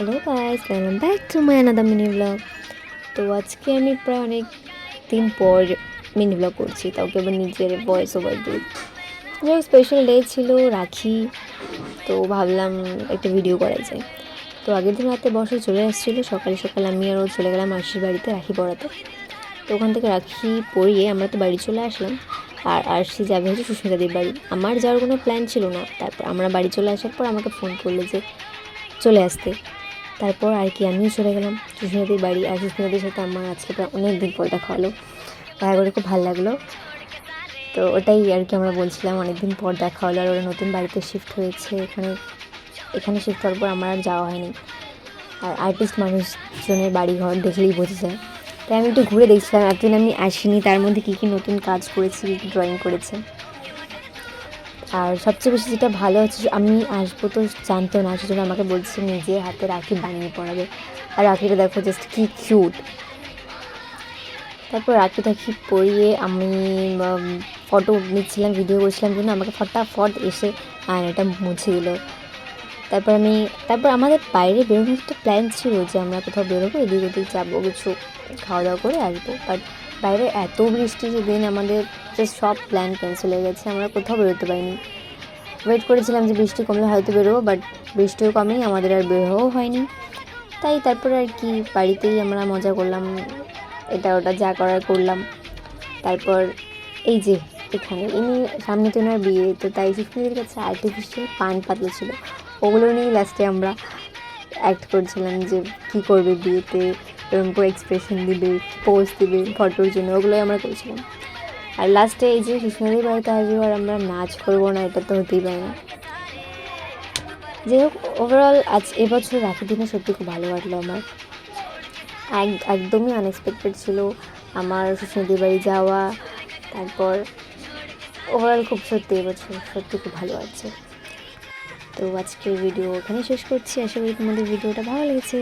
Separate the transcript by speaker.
Speaker 1: Hello guys, welcome back to my another mini blog. তো আজকে আমি প্রায় অনেক দিন পর মিনি ব্লগ করছি, তাও কেবল নিজের ভয়েস ওভার দিয়ে। যাই স্পেশাল ডে ছিল, রাখি, তো ভাবলাম একটা ভিডিও করা যায়। তো আগের দিন রাতে বর্ষা চলে আসছিলো, সকালে সকালে আমি আরও চলে গেলাম মাসির বাড়িতে রাখি পরাতে। তো ওখান থেকে রাখি পরিয়ে আমরা তো বাড়ি চলে আসলাম। আর আরশি যাবে হচ্ছে সুস্মিতাদের বাড়ি। আমার যাওয়ার কোনো প্ল্যান ছিল না। তারপর আমরা বাড়ি চলে আসার পর আমাকে ফোন করলো যে চলে আসতে। তারপর আর কি আমিও চলে গেলাম সুস্মিতাদের বাড়ি। আর সুস্মিতাদের সাথে আমার আজকে প্রায় অনেক দিন পর দেখা হলো, দেখা করে খুব ভালো লাগলো। তো ওটাই আর কি আমরা বলছিলাম, অনেক দিন পর দেখা হলো। আর ওরা নতুন বাড়িতে শিফট হয়েছে, এখানে শিফট হওয়ার পর আমার আর যাওয়া হয়নি। আর আর্টিস্ট মানুষজনের বাড়ি ঘর দেখলেই বোঝা যায়। তাই আমি একটু ঘুরে দেখছিলাম, এতদিন আমি আসিনি, তার মধ্যে কী কী নতুন কাজ করেছি, কী কী ড্রয়িং করেছে। আর সবচেয়ে বেশি যেটা ভালো হচ্ছে, আমি আসবো তো জানতো না, সেজন্য আমাকে বলছে নিজে হাতে রাখি বানিয়ে পরাবে। আর রাখিটা দেখো জাস্ট কি কিউট। তারপর রাখি টাখি পরিয়ে আমি ফটো নিচ্ছিলাম, ভিডিও করছিলাম জন্য আমাকে ফটাফট এসে আয়নাটা মুছে দিল। তারপর আমাদের বাইরে বেরোনোর তো প্ল্যান ছিল যে আমরা কোথাও বেরোবো, এদিক ওদিক যাবো, কিছু খাওয়া দাওয়া করে আসবো। বাট বাইরে এত বৃষ্টি সেদিন আমাদের জাস্ট সব প্ল্যান ক্যান্সেল হয়ে গেছে, আমরা কোথাও বেরোতে পারিনি। ওয়েট করেছিলাম যে বৃষ্টি কমলে হয়তো বেরোবো, বাট বৃষ্টিও কমেই, আমাদের আর বের হওয়াও হয়নি। তাই তারপরে আর কি বাড়িতেই আমরা মজা করলাম, এটা ওটা যা করার করলাম। তারপর এই যে এখানে ইনি সামনে তো ওনার বিয়ে, তো তাই সুস্মিতাদের কাছে আর্টিফিশিয়াল পান পাতলা ছিল, ওগুলো নিয়েই লাস্টে আমরা অ্যাক্ট করছিলাম যে কী করবে বিয়েতে, এরকম করে এক্সপ্রেশন দিবে, পোজ দিবে ফটোর জন্য, ওগুলোই আমরা করছিলাম। আর লাস্টে এই যে সুস্মিতাদের বাড়িতে আসবো আর আমরা নাচ করবো না, এটা তো হতেই পারে না। যাই হোক, ওভারঅল এবছর রাখি দিনে সত্যি খুব ভালো কাটলো আমার। একদমই আনএক্সপেক্টেড ছিল আমার সুস্মিতাদের বাড়ি যাওয়া। তারপর ওভারঅল খুব সত্যি এবছর সত্যি খুব ভালো আছে। তো আজকের ভিডিও এখানে শেষ করছি, আশা করি তোমাদের ভিডিওটা ভালো লেগেছে।